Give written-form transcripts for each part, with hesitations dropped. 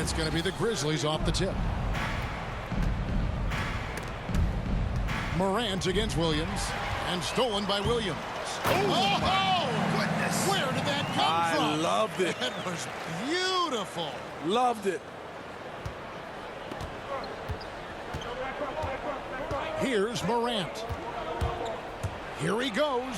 it's going to be the Grizzlies off the tip. Morant against Williams, and stolen by Williams. Oh, goodness. Where did that come from? I loved it. That was beautiful. Loved it. Here's Morant. Here he goes.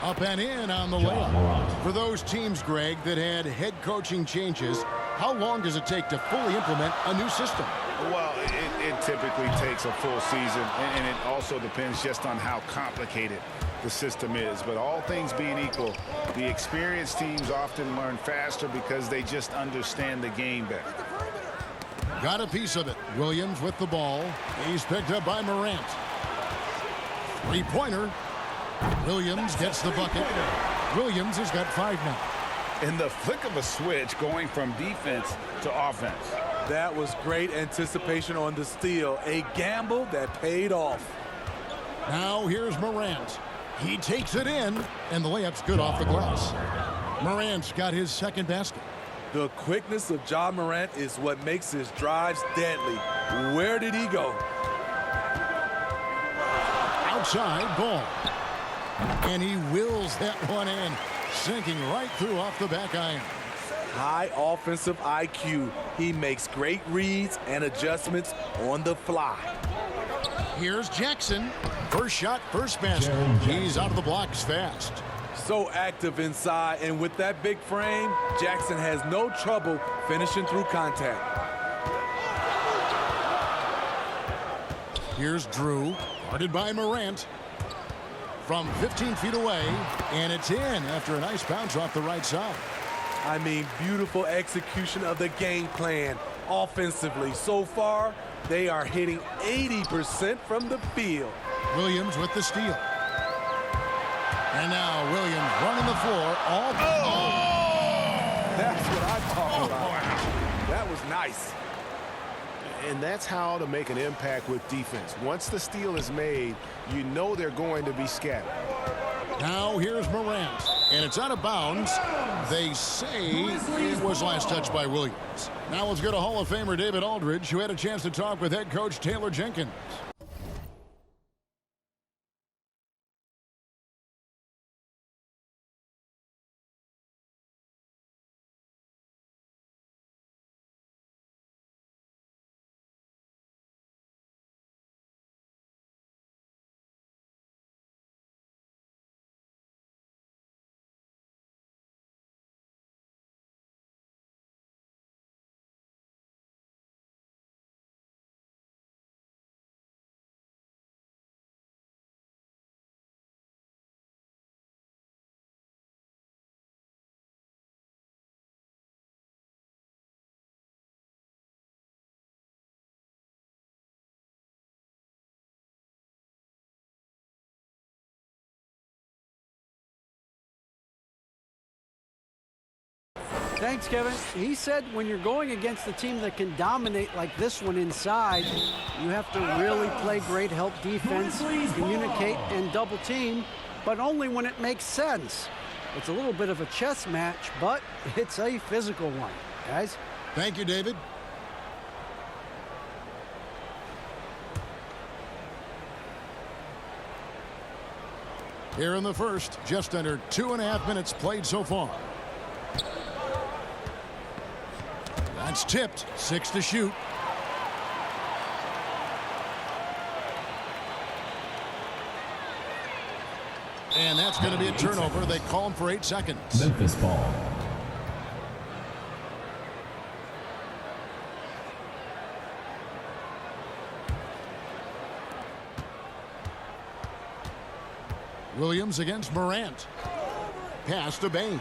Up and in on the layup. For those teams, Greg, that had head coaching changes, how long does it take to fully implement a new system? Well, it typically takes a full season, and it also depends just on how complicated the system is. But all things being equal, the experienced teams often learn faster because they just understand the game better. Got a piece of it. Williams with the ball. He's picked up by Morant. Three-pointer. Williams gets the bucket. Williams has got 5 now. In the flick of a switch, going from defense to offense. That was great anticipation on the steal. A gamble that paid off. Now here's Morant. He takes it in, and the layup's good off the glass. Morant's got his second basket. The quickness of Ja Morant is what makes his drives deadly. Where did he go? Outside ball. And he wills that one in, sinking right through off the back iron. High offensive IQ. He makes great reads and adjustments on the fly. Here's Jackson. First shot, first basket. He's out of the blocks fast. So active inside, and with that big frame, Jackson has no trouble finishing through contact. Here's Drew, guarded by Morant. From 15 feet away, and it's in after a nice bounce off the right side. I mean, beautiful execution of the game plan offensively. So far, they are hitting 80% from the field. Williams with the steal. And now Williams running the floor. That's what I'm talking about. That was nice. And that's how to make an impact with defense. Once the steal is made, you know they're going to be scattered. Now here's Morant, and it's out of bounds. They say it was last touched by Williams. Now let's go to Hall of Famer David Aldridge, who had a chance to talk with head coach Taylor Jenkins. Thanks, Kevin. He said when you're going against a team that can dominate like this one inside, you have to really play great help defense, communicate, and double team, but only when it makes sense. It's a little bit of a chess match, but it's a physical one, guys. Thank you, David. Here in the first, just under 2.5 minutes played so far. That's tipped. 6 to shoot. And that's going to be a turnover. They call him for 8 seconds. Memphis ball. Williams against Morant. Pass to Bain.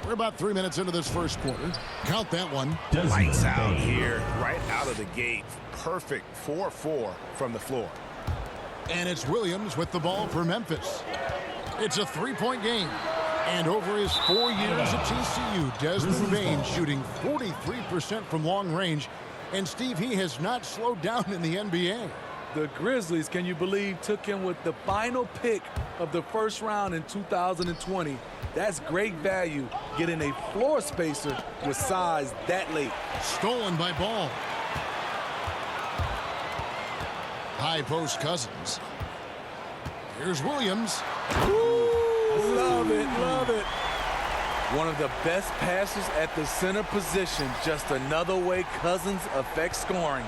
We're about 3 minutes into this first quarter. Count that one. Lights out here, right out of the gate. Perfect 4-4 from the floor. And it's Williams with the ball for Memphis. It's a 3-point game. And over his 4 years at TCU, Desmond Bain shooting 43% from long range. And Steve, he has not slowed down in the NBA. The Grizzlies, can you believe, took him with the final pick of the first round in 2020. That's great value, getting a floor spacer with size that late. Stolen by Ball. High post Cousins. Here's Williams. Ooh, love it, love it. One of the best passes at the center position. Just another way Cousins affects scoring.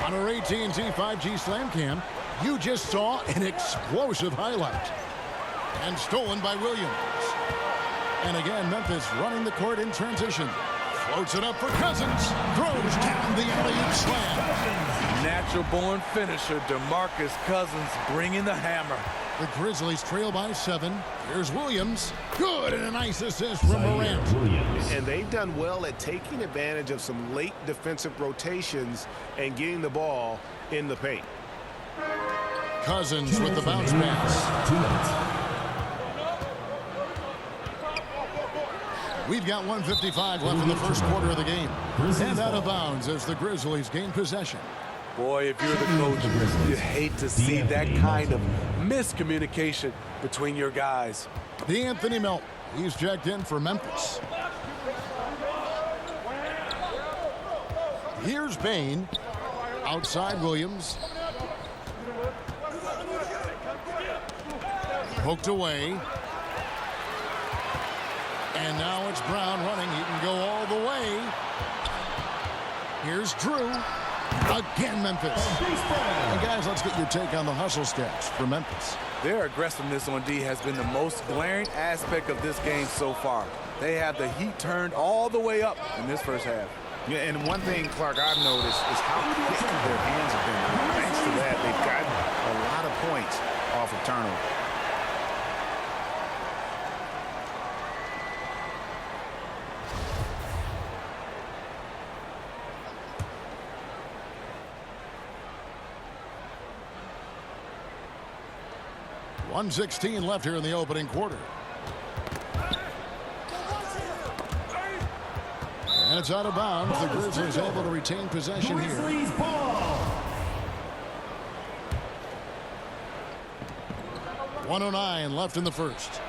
On our AT&T 5G Slam Cam, you just saw an explosive highlight. And stolen by Williams. And again, Memphis running the court in transition. Floats it up for Cousins. Throws down the alley-oop slam. Natural-born finisher DeMarcus Cousins bringing the hammer. The Grizzlies trail by 7. Here's Williams. Good, and a nice assist from Morant. And they've done well at taking advantage of some late defensive rotations and getting the ball in the paint. Cousins with the bounce pass. We've got 1:55 left in the first quarter of the game. And out of bounds as the Grizzlies gain possession. Boy, if you're the coach, you hate to see that kind of miscommunication between your guys. D'Anthony Melton, he's checked in for Memphis. Here's Bain. Outside Williams. Poked away. And now it's Brown running. He can go all the way. Here's Drew. Again, Memphis. And guys, let's get your take on the hustle stats for Memphis. Their aggressiveness on D has been the most glaring aspect of this game so far. They have the heat turned all the way up in this first half. Yeah, and one thing, Clark, I've noticed is how quick their hands have been. Thanks to that, they've gotten a lot of points off of turnover. .116 left here in the opening quarter. And it's out of bounds. The Grizzlies able to retain possession here. 1:09 left in the first.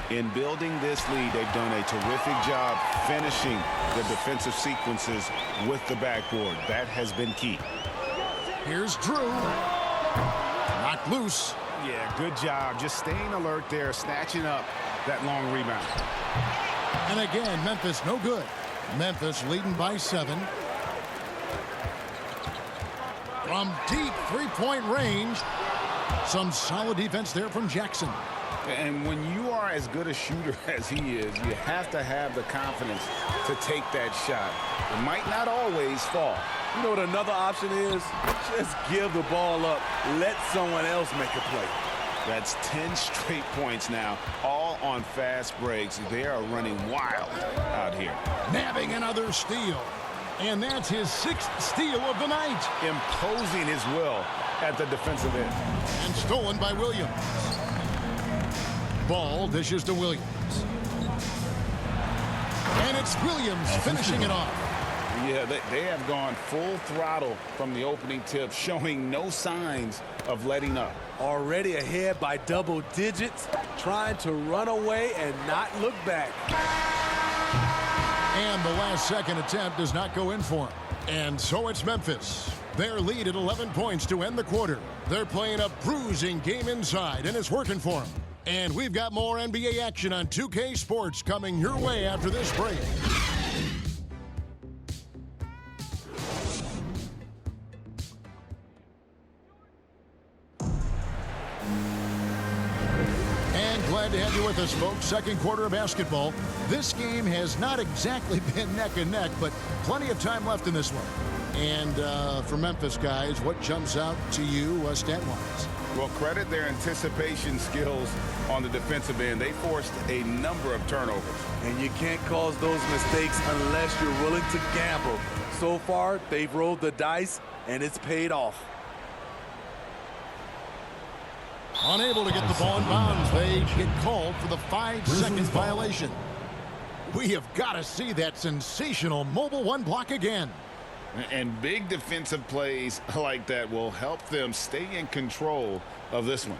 In building this lead, they've done a terrific job finishing the defensive sequences with the backboard. That has been key. Here's Drew. Knocked loose. Yeah, good job. Just staying alert there, snatching up that long rebound. And again, Memphis no good. Memphis leading by 7. From deep three-point range. Some solid defense there from Jackson. And when you are as good a shooter as he is, you have to have the confidence to take that shot. It might not always fall. You know what another option is? Just give the ball up. Let someone else make a play. That's 10 straight points now, all on fast breaks. They are running wild out here. Nabbing another steal. And that's his 6th steal of the night. Imposing his will at the defensive end. And stolen by Williams. Ball dishes to Williams. And it's Williams finishing it off. Yeah, they have gone full throttle from the opening tip, showing no signs of letting up. Already ahead by double digits, trying to run away and not look back. And the last second attempt does not go in for him. And so it's Memphis. Their lead at 11 points to end the quarter. They're playing a bruising game inside, and it's working for them. And we've got more NBA action on 2K Sports coming your way after this break. Glad to have you with us, folks. Second quarter of basketball. This game has not exactly been neck and neck, but plenty of time left in this one. And for Memphis guys, what jumps out to you stat-wise? Well, credit their anticipation skills on the defensive end. They forced a number of turnovers. And you can't cause those mistakes unless you're willing to gamble. So far, they've rolled the dice, and it's paid off. Unable to get the ball in bounds. They get called for the 5-second violation. We have got to see that sensational mobile one block again. And big defensive plays like that will help them stay in control of this one.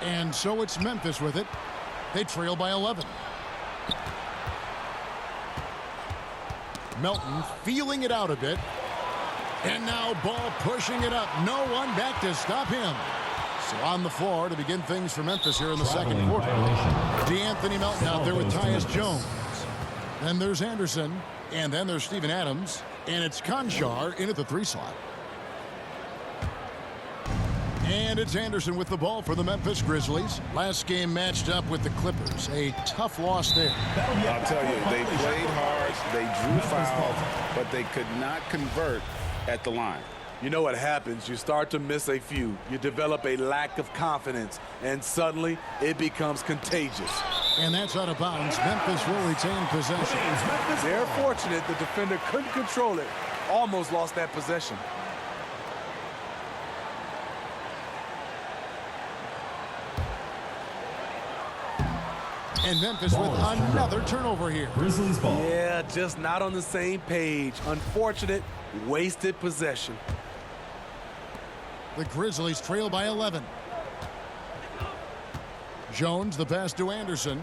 And so it's Memphis with it. They trail by 11. Melton feeling it out a bit. And now Ball pushing it up. No one back to stop him. So on the floor to begin things for Memphis here in the second quarter. DeAnthony Melton out there with Tyus Jones. Then there's Anderson. And then there's Steven Adams. And it's Conchar in at the 3 slot. And it's Anderson with the ball for the Memphis Grizzlies. Last game matched up with the Clippers. A tough loss there. I'll tell you, they played hard, they drew fouls, but they could not convert at the line. You know what happens? You start to miss a few. You develop a lack of confidence, and suddenly it becomes contagious. And that's out of bounds. Memphis will retain possession. They're fortunate the defender couldn't control it. Almost lost that possession. And Memphis with another turnover here. Grizzlies ball. Yeah, just not on the same page. Unfortunate, wasted possession. The Grizzlies trail by 11. Jones, the pass to Anderson.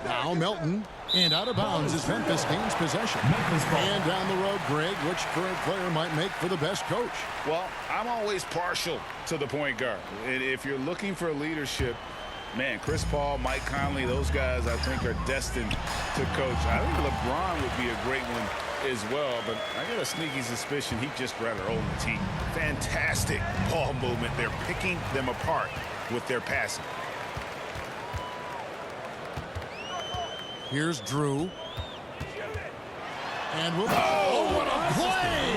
Now Melton. And out of bounds as Memphis gains possession. And down the road, Greg, which current player might make for the best coach? Well, I'm always partial to the point guard. And if you're looking for leadership, man, Chris Paul, Mike Conley, those guys I think are destined to coach. I think LeBron would be a great one as well, but I got a sneaky suspicion he'd just rather own the team. Fantastic ball movement. They're picking them apart with their passing. Here's Drew. And we'll... Oh, what a play!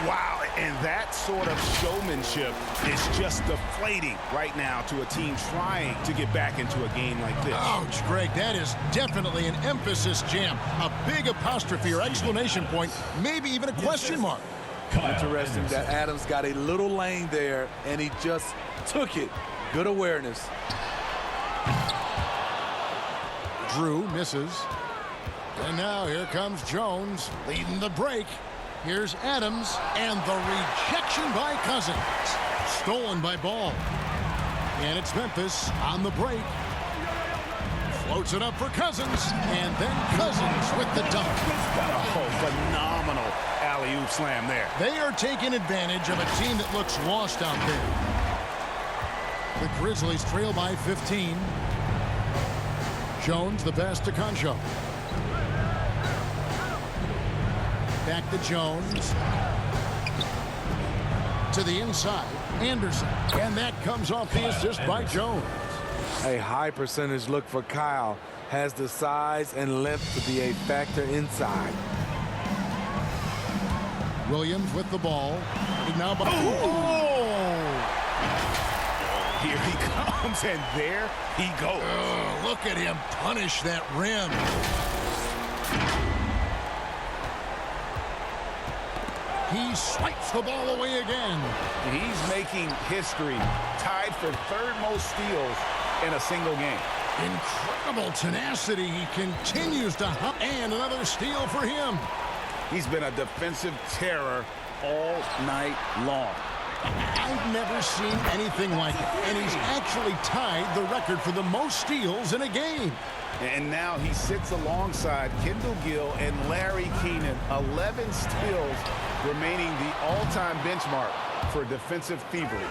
Wow, and that sort of showmanship is just deflating right now to a team trying to get back into a game like this. Ouch, Greg, that is definitely an emphasis jam. A big apostrophe or exclamation point, maybe even a question mark. Interesting that Adams got a little lane there, and he just took it. Good awareness. Drew misses. And now here comes Jones leading the break. Here's Adams, and the rejection by Cousins. Stolen by Ball. And it's Memphis on the break. Floats it up for Cousins, and then Cousins with the dunk. Oh, phenomenal alley-oop slam there. They are taking advantage of a team that looks lost out there. The Grizzlies trail by 15. Jones, the pass to Concho. Back to Jones. To the inside. Anderson. And that comes off the assist by Jones. A high percentage look for Kyle. Has the size and length to be a factor inside. Williams with the ball. Now by... Oh! Here he comes, and there he goes. Oh, look at him punish that rim. He swipes the ball away again. He's making history, tied for third most steals in a single game. Incredible tenacity. He continues to hunt. And another steal for him. He's been a defensive terror all night long. I've never seen anything like it. And he's actually tied the record for the most steals in a game. And now he sits alongside Kendall Gill and Larry Keenan. 11 steals remaining the all-time benchmark for defensive thievery.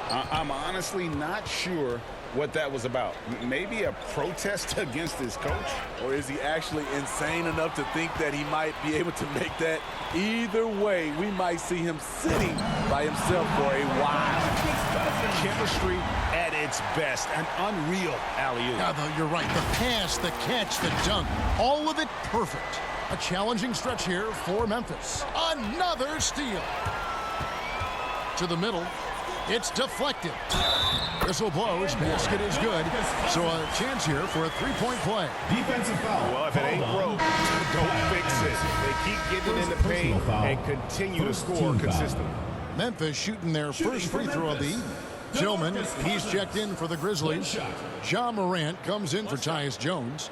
I'm honestly not sure what that was about. Maybe a protest against his coach? Or is he actually insane enough to think that he might be able to make that? Either way, we might see him sitting by himself for a while. Chemistry at its best. An unreal alley-oop. Yeah, you're right. The pass, the catch, the dunk. All of it perfect. A challenging stretch here for Memphis. Another steal. To the middle. It's deflected. Whistle blows. Basket is good. So a chance here for a three-point play. Defensive foul. Well, if it ain't broke, don't fix it. They keep getting in the paint and continue to score consistently. Memphis shooting their first free throw of the evening. Tillman, he's checked in for the Grizzlies. Ja Morant comes in for Tyus Jones.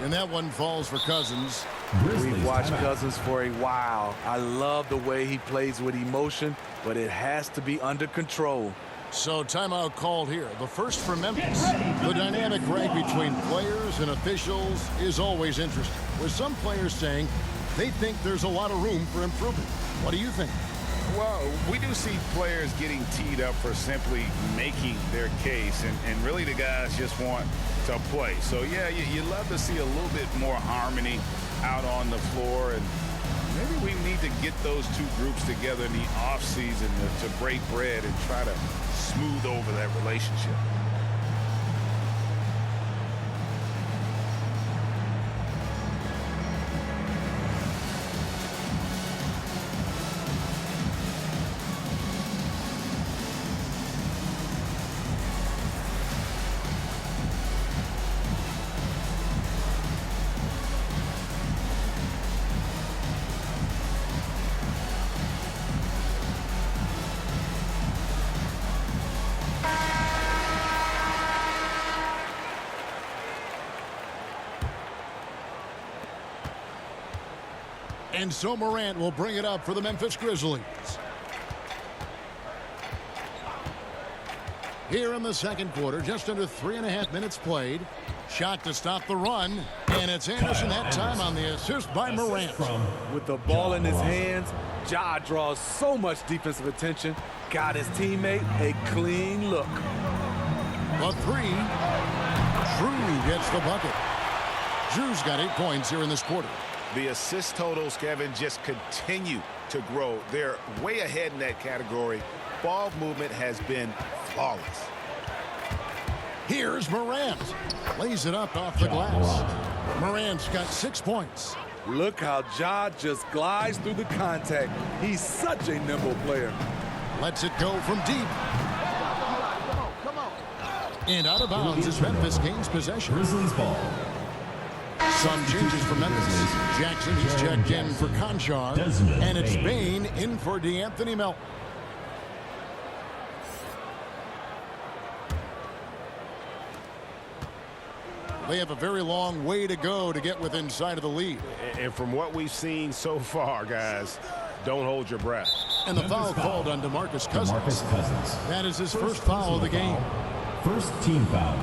And that one falls for Cousins. We've watched Cousins for a while. I love the way he plays with emotion, but it has to be under control. So timeout called here. The first for Memphis. The dynamic right between players and officials is always interesting, with some players saying they think there's a lot of room for improvement. What do you think? Well, we do see players getting teed up for simply making their case, and really the guys just want to play. So, yeah, you love to see a little bit more harmony out on the floor, and maybe we need to get those two groups together in the offseason to break bread and try to smooth over that relationship. And so Morant will bring it up for the Memphis Grizzlies. Here in the second quarter, just under 3.5 minutes played. Shot to stop the run. And it's Anderson that time on the assist by Morant. With the ball in his hands, Ja draws so much defensive attention. Got his teammate a clean look. The three. Drew gets the bucket. Drew's got 8 points here in this quarter. The assist totals, Kevin, just continue to grow. They're way ahead in that category. Ball movement has been flawless. Here's Morant. Lays it up off the glass. Morant's got 6 points. Look how Ja just glides through the contact. He's such a nimble player. Lets it go from deep. And out of bounds as Memphis gains possession. Grizzlies ball. Some changes for Memphis. Jackson, he's checked in for Conchar. And it's Bain in for D'Anthony Melton. They have a very long way to go to get within sight of the lead. And from what we've seen so far, guys, don't hold your breath. And the foul called on DeMarcus Cousins. That is his first foul of the game. First team foul.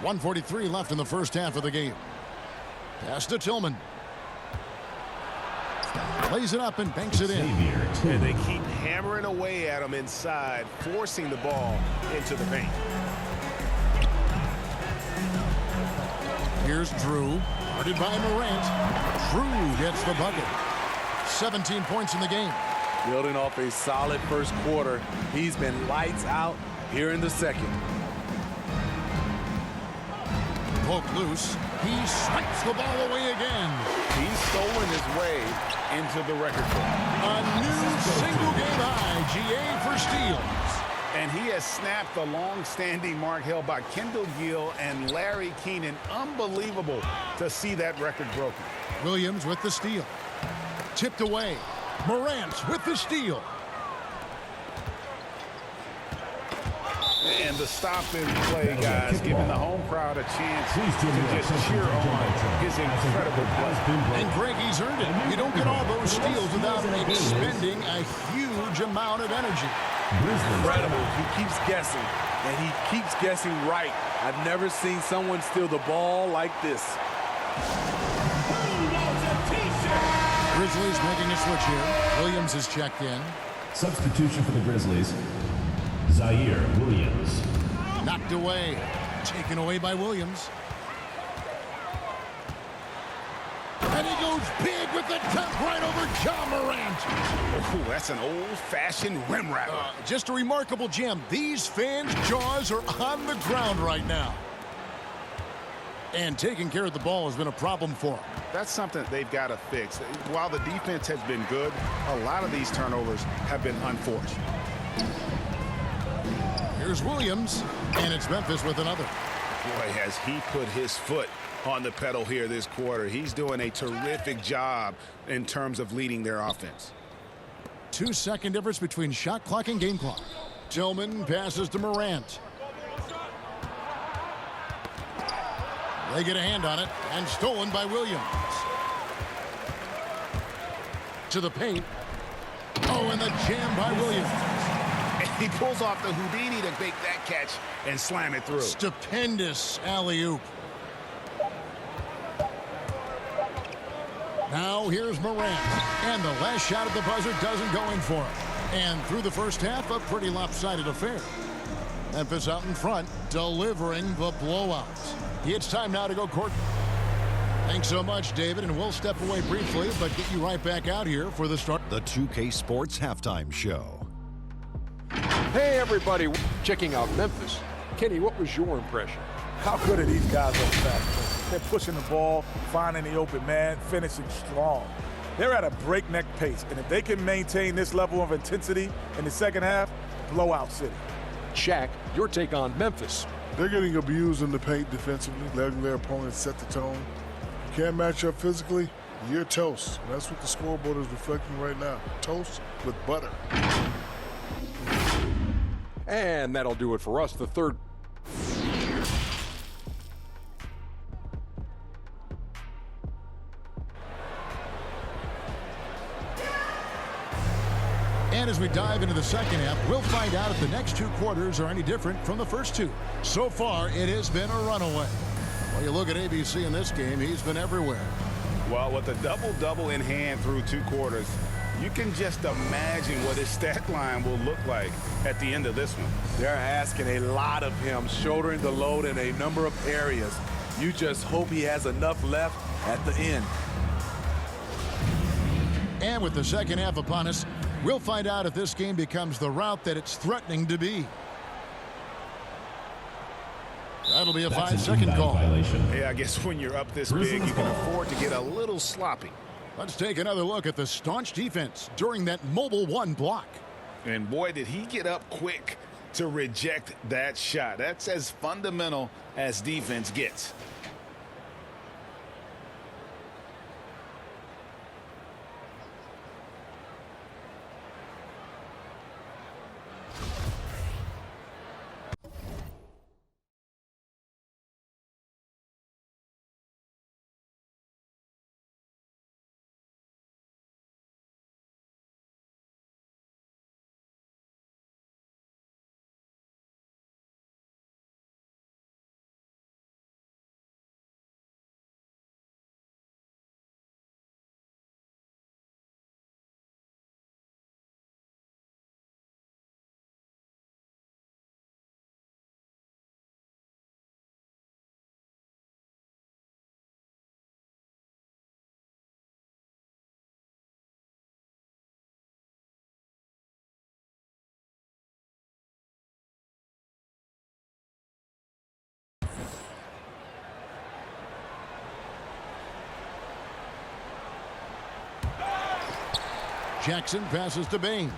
.143 left in the first half of the game. Pass to Tillman. Lays it up and banks it in. And they keep hammering away at him inside, forcing the ball into the paint. Here's Drew. Guarded by Morant. Drew gets the bucket. 17 points in the game. Building off a solid first quarter, he's been lights out here in the second. Poke loose. He swipes the ball away again. He's stolen his way into the record book. A new single-game high, GA for steals. And he has snapped the long-standing mark held by Kendall Gill and Larry Keenan. Unbelievable to see that record broken. Williams with the steal. Tipped away. Morant with the steal. And the stop and play, guys, giving the home crowd a chance to just cheer on his incredible play. And Greg, he's earned it. You don't get all those steals without expending a huge amount of energy. Incredible. He keeps guessing, and he keeps guessing right. I've never seen someone steal the ball like this. Grizzlies making a switch here. Williams is checked in. Substitution for the Grizzlies. Zaire Williams. Knocked away. Taken away by Williams. And he goes big with the dunk right over Ja Morant. Oh, that's an old-fashioned rim wrapper. Just a remarkable gem. These fans' jaws are on the ground right now. And taking care of the ball has been a problem for them. That's something they've got to fix. While the defense has been good, a lot of these turnovers have been unforced. Here's Williams, and it's Memphis with another. Boy, has he put his foot on the pedal here this quarter. He's doing a terrific job in terms of leading their offense. 2-second difference between shot clock and game clock. Tillman passes to Morant. They get a hand on it, and stolen by Williams. To the paint. Oh, and the jam by Williams. And he pulls off the Houdini to make that catch and slam it through. Stupendous alley-oop. Now here's Morant. And the last shot at the buzzer doesn't go in for him. And through the first half, a pretty lopsided affair. Memphis out in front, delivering the blowout. It's time now to go court. Thanks so much, David, and we'll step away briefly, but get you right back out here for the start. The 2K Sports Halftime Show. Hey, everybody. Checking out Memphis. Kenny, what was your impression? How good are these guys on the fast break? They're pushing the ball, finding the open man, finishing strong. They're at a breakneck pace, and if they can maintain this level of intensity in the second half, blowout city. Shaq, your take on Memphis. They're getting abused in the paint defensively, letting their opponents set the tone. You can't match up physically, you're toast. And that's what the scoreboard is reflecting right now. Toast with butter. And that'll do it for us. The third. And as we dive into the second half, we'll find out if the next two quarters are any different from the first two. So far, it has been a runaway. Well, you look at ABC in this game, he's been everywhere. Well, with a double-double in hand through two quarters, you can just imagine what his stat line will look like at the end of this one. They're asking a lot of him, shouldering the load in a number of areas. You just hope he has enough left at the end. And with the second half upon us, we'll find out if this game becomes the route that it's threatening to be. That'll be a 5-second call. Violation. Yeah, I guess when you're up this big, you can afford to get a little sloppy. Let's take another look at the staunch defense during that mobile one block. And boy, did he get up quick to reject that shot. That's as fundamental as defense gets. Jackson passes to Bain.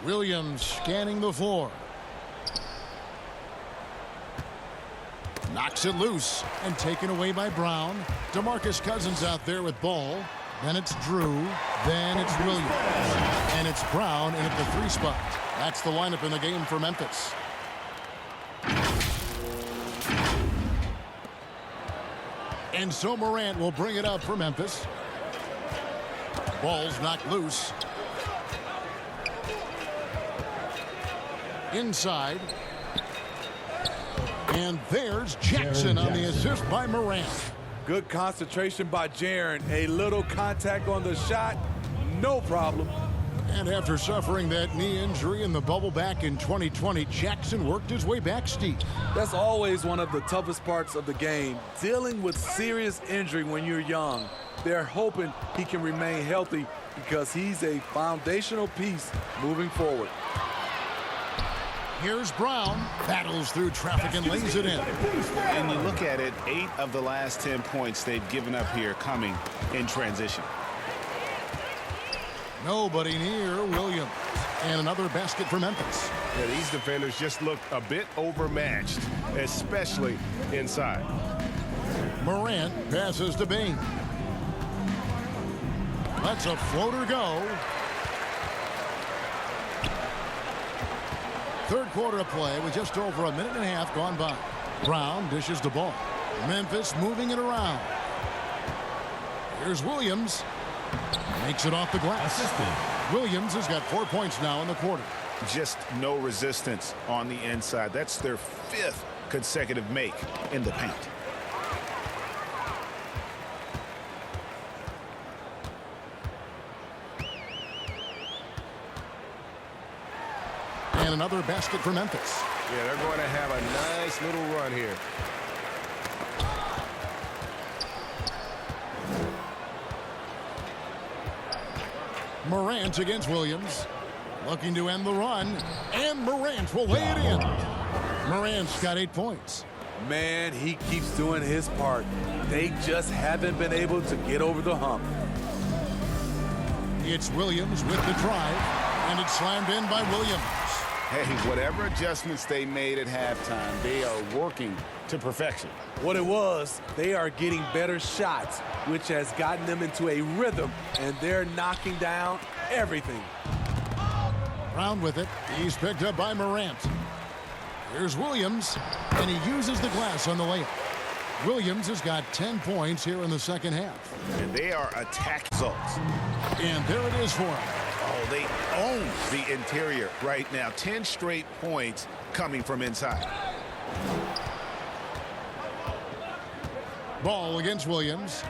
Williams scanning the floor. Knocks it loose and taken away by Brown. DeMarcus Cousins out there with ball. Then it's Drew. Then it's Williams. And it's Brown in at the 3 spot. That's the lineup in the game for Memphis. And so Morant will bring it up for Memphis. Ball's knocked loose. Inside. And there's Jackson on the assist by Morant. Good concentration by Jaren. A little contact on the shot, no problem. And after suffering that knee injury in the bubble back in 2020, Jackson worked his way back steep. That's always one of the toughest parts of the game, dealing with serious injury when you're young. They're hoping he can remain healthy because he's a foundational piece moving forward. Here's Brown, battles through traffic and lays it in. And you look at it, 8 of the last 10 points they've given up here coming in transition. Nobody near Williams. And another basket for Memphis. Yeah, these defenders just look a bit overmatched, especially inside. Morant passes to Bain. Lets a floater go. Third quarter of play with just over a minute and a half gone by. Brown dishes the ball. Memphis moving it around. Here's Williams. Makes it off the glass. Assistant. Williams has got 4 points now in the quarter. Just no resistance on the inside. That's their 5th consecutive make in the paint. And another basket for Memphis. Yeah, they're going to have a nice little run here. Morant against Williams. Looking to end the run. And Morant will lay it in. Morant's got 8 points. Man, he keeps doing his part. They just haven't been able to get over the hump. It's Williams with the drive. And it's slammed in by Williams. Hey, whatever adjustments they made at halftime, they are working to perfection. What it was, they are getting better shots, which has gotten them into a rhythm, and they're knocking down everything. Brown with it. He's picked up by Morant. Here's Williams, and he uses the glass on the layup. Williams has got 10 points here in the second half. And they are attack results. And there it is for him. Oh, they own the interior right now. 10 straight points coming from inside. Ball against Williams.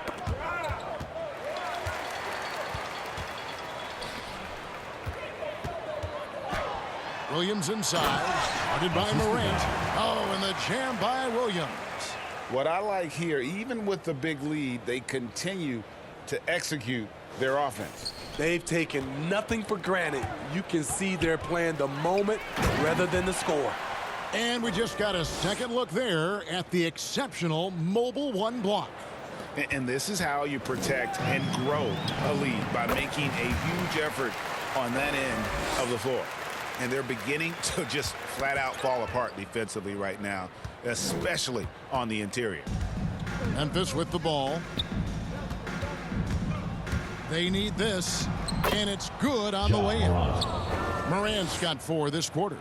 Williams inside. Started by Morant. Oh, and the jam by Williams. What I like here, even with the big lead, they continue to execute their offense. They've taken nothing for granted. You can see they're playing the moment rather than the score. And we just got a second look there at the exceptional mobile one block. And this is how you protect and grow a lead, by making a huge effort on that end of the floor. And they're beginning to just flat out fall apart defensively right now, especially on the interior. Memphis with the ball. They need this, and it's good on the way in. Morant's got 4 this quarter.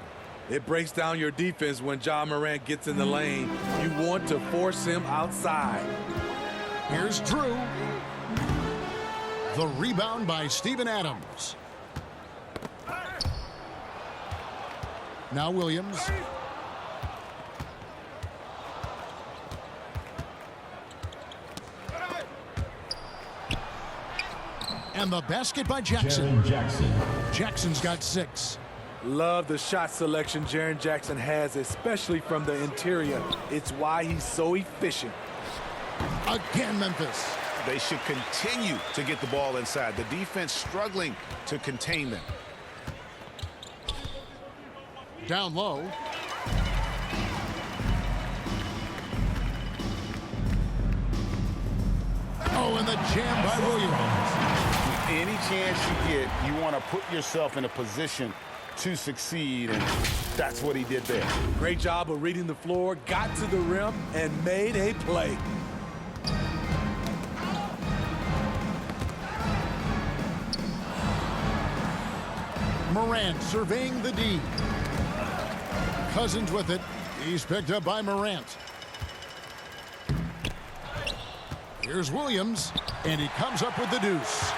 It breaks down your defense when Ja Morant gets in the lane. You want to force him outside. Here's Drew. The rebound by Steven Adams. Now Williams. And the basket by Jackson. Jackson's got 6. Love the shot selection Jaren Jackson has, especially from the interior. It's why he's so efficient. Again, Memphis. They should continue to get the ball inside. The defense struggling to contain them. Down low. Oh, and the jam by Williams. Any chance you get, you want to put yourself in a position to succeed, and that's what he did there. Great job of reading the floor, got to the rim, and made a play. Morant surveying the D. Cousins with it. He's picked up by Morant. Here's Williams, and he comes up with the deuce.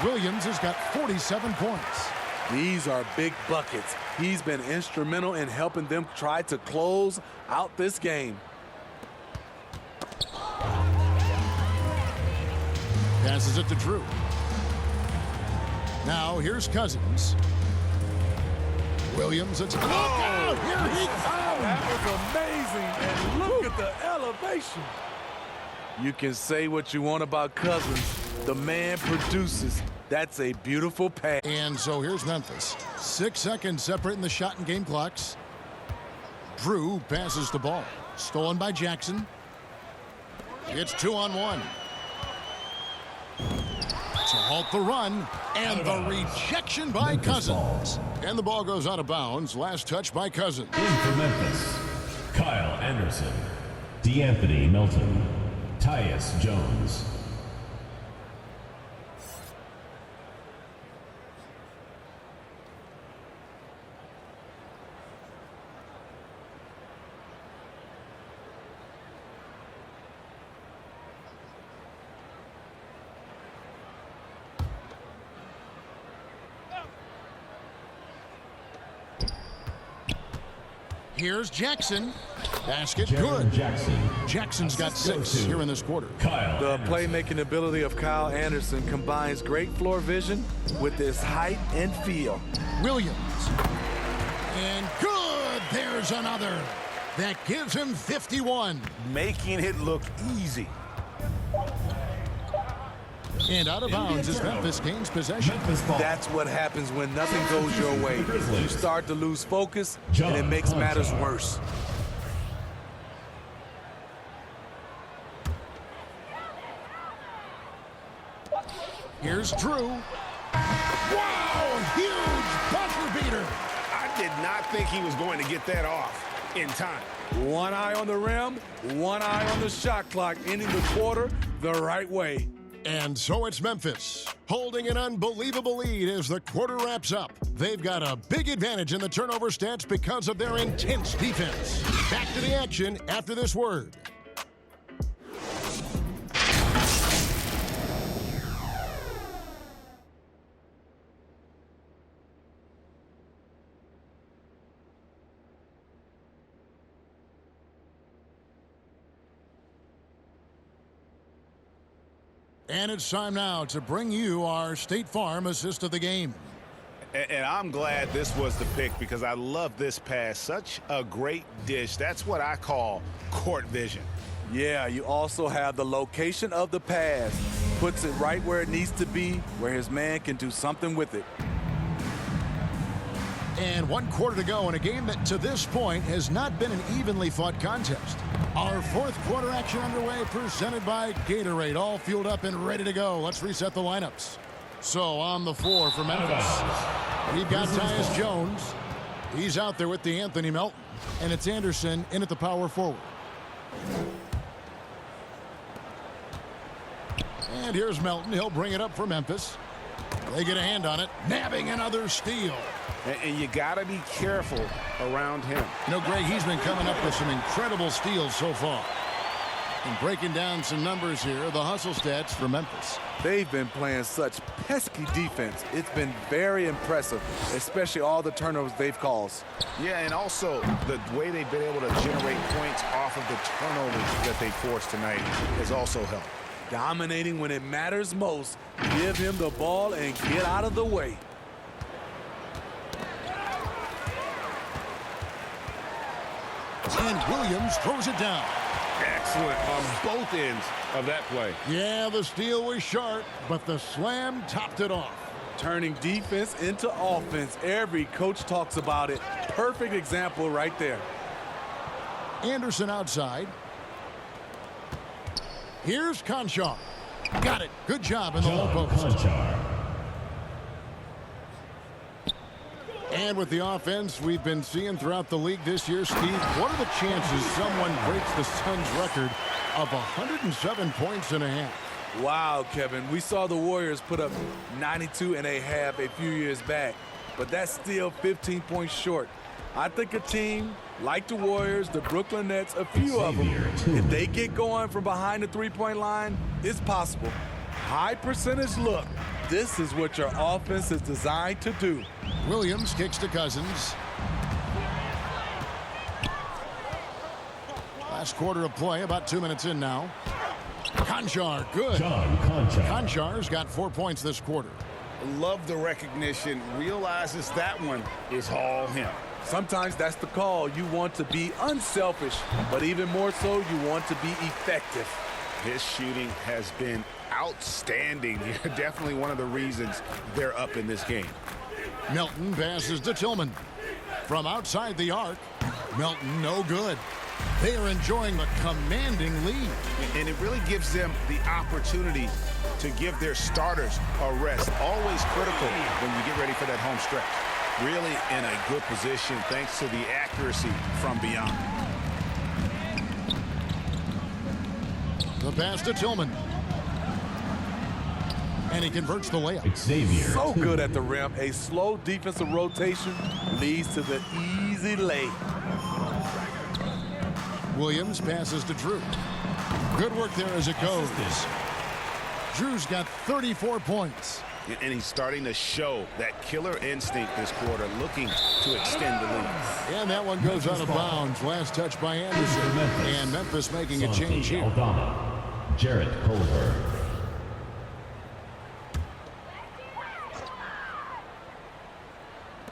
Williams has got 47 points. These are big buckets. He's been instrumental in helping them try to close out this game. Passes it to Drew. Now here's Cousins. Williams, it's look out! Here he comes! That was amazing, and look at the elevation. You can say what you want about Cousins. The man produces. That's a beautiful pass. And so here's Memphis. 6 seconds separating the shot and game clocks. Drew passes the ball. Stolen by Jackson. It's 2-on-1. To halt the run, and the rejection by Cousins. And the ball goes out of bounds. Last touch by Cousins. In for Memphis, Kyle Anderson, DeAnthony Melton, Tyus Jones. Here's Jackson. Basket Jaren good. Jackson's got 6 here in this quarter. Kyle The Anderson. playmaking ability of Kyle Anderson combines great floor vision with his height and feel. Williams. And good. There's another. That gives him 51. Making it look easy. And out of bounds as Memphis gains possession. Memphis ball. That's what happens when nothing goes your way. You start to lose focus, and it makes matters worse. Here's Drew. Wow, huge buzzer beater. I did not think he was going to get that off in time. One eye on the rim, one eye on the shot clock, ending the quarter the right way. And so it's Memphis, holding an unbelievable lead as the quarter wraps up. They've got a big advantage in the turnover stats because of their intense defense. Back to the action after this word. And it's time now to bring you our State Farm assist of the game. And I'm glad this was the pick because I love this pass. Such a great dish. That's what I call court vision. Yeah, you also have the location of the pass. Puts it right where it needs to be, where his man can do something with it. And 1 quarter to go in a game that to this point has not been an evenly fought contest. Our 4th quarter action underway, presented by Gatorade, all fueled up and ready to go. Let's reset the lineups. So on the floor for Memphis, we've got Tyus Jones. He's out there with the Anthony Melton, and it's Anderson in at the power forward. And here's Melton. He'll bring it up for Memphis. They get a hand on it, nabbing another steal. And you got to be careful around him. You know, Greg, he's been coming up with some incredible steals so far. And breaking down some numbers here, the hustle stats for Memphis. They've been playing such pesky defense. It's been very impressive, especially all the turnovers they've caused. Yeah, and also the way they've been able to generate points off of the turnovers that they forced tonight has also helped. Dominating when it matters most. Give him the ball and get out of the way. And Williams throws it down. Excellent on both ends of that play. Yeah, the steal was sharp, but the slam topped it off. Turning defense into offense. Every coach talks about it. Perfect example right there. Anderson outside. Here's Conchar. Got it. Good job in the low post. Conchar. And with the offense we've been seeing throughout the league this year, Steve, what are the chances someone breaks the Suns' record of 107 points and a half? Wow, Kevin. We saw the Warriors put up 92 and a half a few years back, but that's still 15 points short. I think a team like the Warriors, the Brooklyn Nets, a few of them, if they get going from behind the three-point line, it's possible. High percentage look. This is what your offense is designed to do. Williams kicks to Cousins. Last quarter of play, about 2 minutes in now. Conchar, good. Conchar's got 4 points this quarter. Love the recognition. Realizes that one is all him. Sometimes that's the call. You want to be unselfish, but even more so, you want to be effective. His shooting has been outstanding. Definitely one of the reasons they're up in this game. Melton passes to Tillman. From outside the arc, Melton no good. They are enjoying the commanding lead. And it really gives them the opportunity to give their starters a rest. Always critical when you get ready for that home stretch. Really in a good position thanks to the accuracy from beyond. The pass to Tillman. And he converts the layup. Xavier. So good at the rim. A slow defensive rotation leads to the easy lay. Williams passes to Drew. Good work there as it goes. Drew's got 34 points. And he's starting to show that killer instinct this quarter, looking to extend the lead. And that one goes out of bounds. Last touch by Anderson. And Memphis making a change here. Aldama, Jarrett Culver.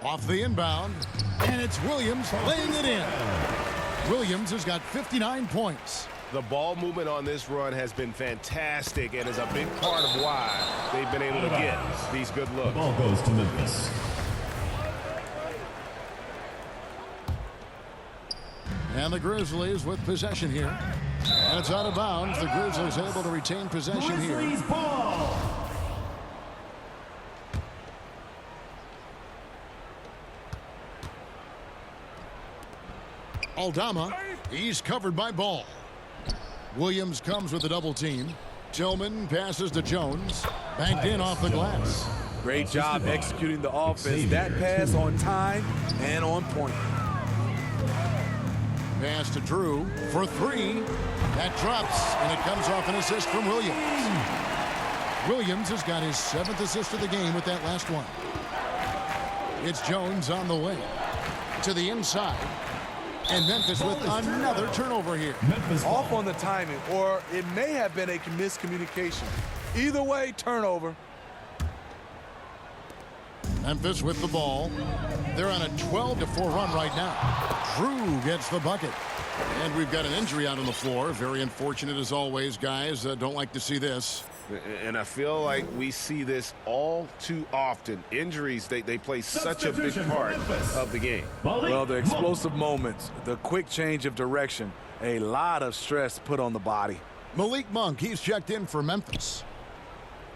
Off the inbound. And it's Williams laying it in. Williams has got 59 points. The ball movement on this run has been fantastic and is a big part of why they've been able to get these good looks. Ball goes to Memphis. And the Grizzlies with possession here. And it's out of bounds. The Grizzlies able to retain possession here. Ball. Aldama, he's covered by Ball. Williams comes with a double team. Tillman passes to Jones. Banked in off the glass. Great job executing the offense. That pass on time and on point. Pass to Drew for three. That drops, and it comes off an assist from Williams. Williams has got his 7th assist of the game with that last one. It's Jones on the way. To the inside. And Memphis with another turnover here. Off on the timing, or it may have been a miscommunication. Either way, turnover. Memphis with the ball. They're on a 12-4 run right now. Drew gets the bucket. And we've got an injury out on the floor. Very unfortunate as always, guys. Don't like to see this. And I feel like we see this all too often. Injuries, they play such a big part of the game. Well, the explosive moments, the quick change of direction, a lot of stress put on the body. Malik Monk, he's checked in for Memphis.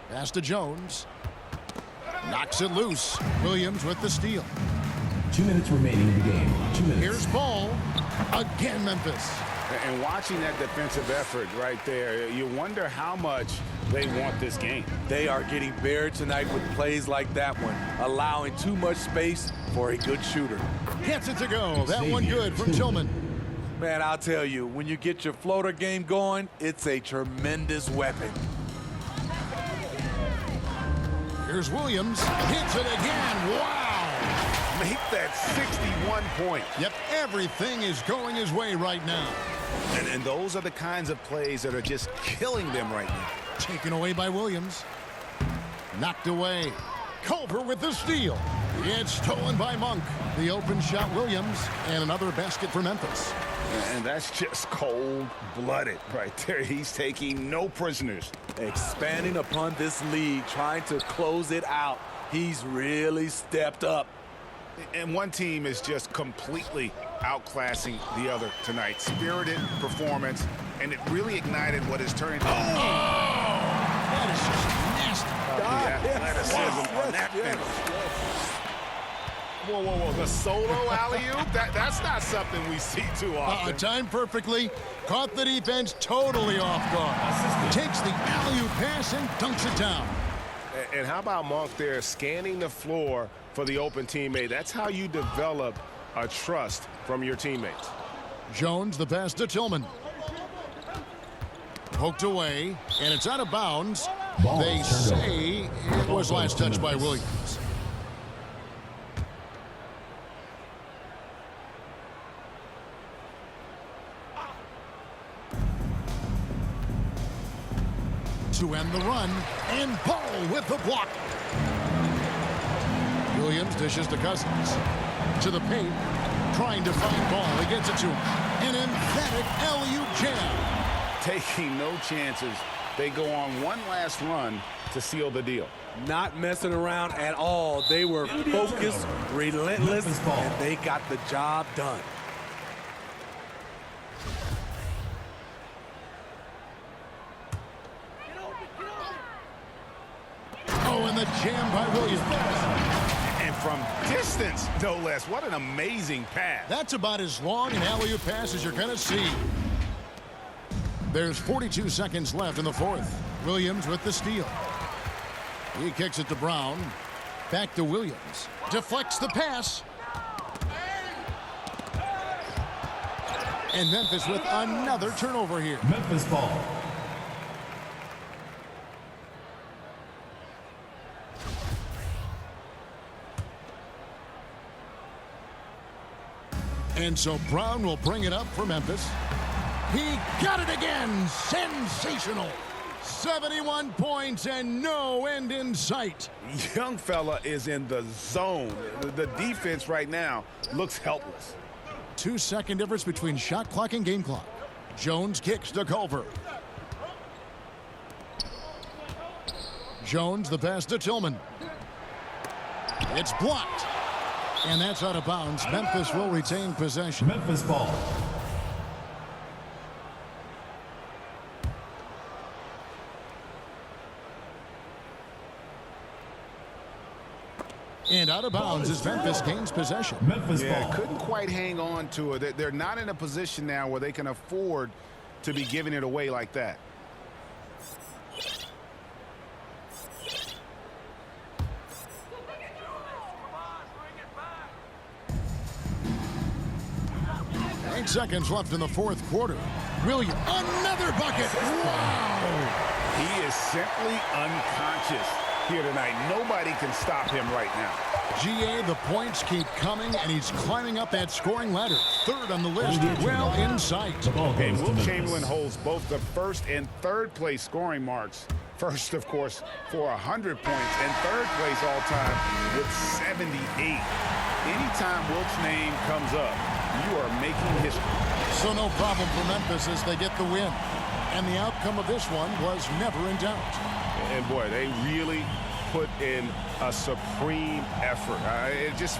Pass to Jones. Knocks it loose. Williams with the steal. 2 minutes remaining in the game. 2 minutes. Here's Ball. Again, Memphis. And watching that defensive effort right there, you wonder how much they want this game. They are getting buried tonight with plays like that one, allowing too much space for a good shooter. Gets it to go. That one good from Tillman. Man, I'll tell you, when you get your floater game going, it's a tremendous weapon. Here's Williams. Hits it again. Wow. Make that 61 point. Yep, everything is going his way right now. And those are the kinds of plays that are just killing them right now. Taken away by Williams. Knocked away. Culver with the steal. It's stolen by Monk. The open shot, Williams, and another basket for Memphis. And that's just cold-blooded right there. He's taking no prisoners. Expanding upon this lead, trying to close it out. He's really stepped up. And one team is just completely outclassing the other tonight. Spirited performance, and it really ignited what is turning. That is just nasty. The athleticism on that finish. Whoa. The solo alley-oop? That's not something we see too often. Timed perfectly. Caught the defense totally off guard. Takes the alley-oop pass and dunks it down. And how about Monk there scanning the floor for the open teammate? That's how you develop a trust from your teammates. Jones, the pass to Tillman. Poked away, and it's out of bounds. They say it was last touched by Williams. To end the run, and Ball with the block. Williams dishes to Cousins. To the paint, trying to find Ball. He gets it to him. An emphatic alley-oop jam. Taking no chances. They go on one last run to seal the deal. Not messing around at all. They were focused, relentless, and they got the job done. Oh, and the jam by Williams. And from distance, no less. What an amazing pass. That's about as long an alley-oop pass as you're going to see. There's 42 seconds left in the fourth. Williams with the steal. He kicks it to Brown. Back to Williams. Deflects the pass. And Memphis with another turnover here. Memphis ball. And so Brown will bring it up for Memphis. He got it again. Sensational. 71 points and no end in sight. Young fella is in the zone. The defense right now looks helpless. 2-second difference between shot clock and game clock. Jones kicks to Culver. Jones, the pass to Tillman. It's blocked. And that's out of bounds. Memphis will retain possession. Memphis ball. And out of bounds as Memphis gains possession. Memphis Yeah, ball. couldn't quite hang on to it. They're not in a position now where they can afford to be giving it away like that. Eight seconds left in the fourth quarter. Williams, another bucket. Wow. He is simply unconscious here tonight. Nobody can stop him right now. GA, the points keep coming, and he's climbing up that scoring ladder. Third on the list, well in sight. The ball And goes to Will Memphis. Chamberlain holds both the first and third place scoring marks. First, of course, for 100 points, and third place all time with 78. Anytime Wilt's name comes up, you are making history. So no problem for Memphis as they get the win. And the outcome of this one was never in doubt. And boy, they really put in a supreme effort. It just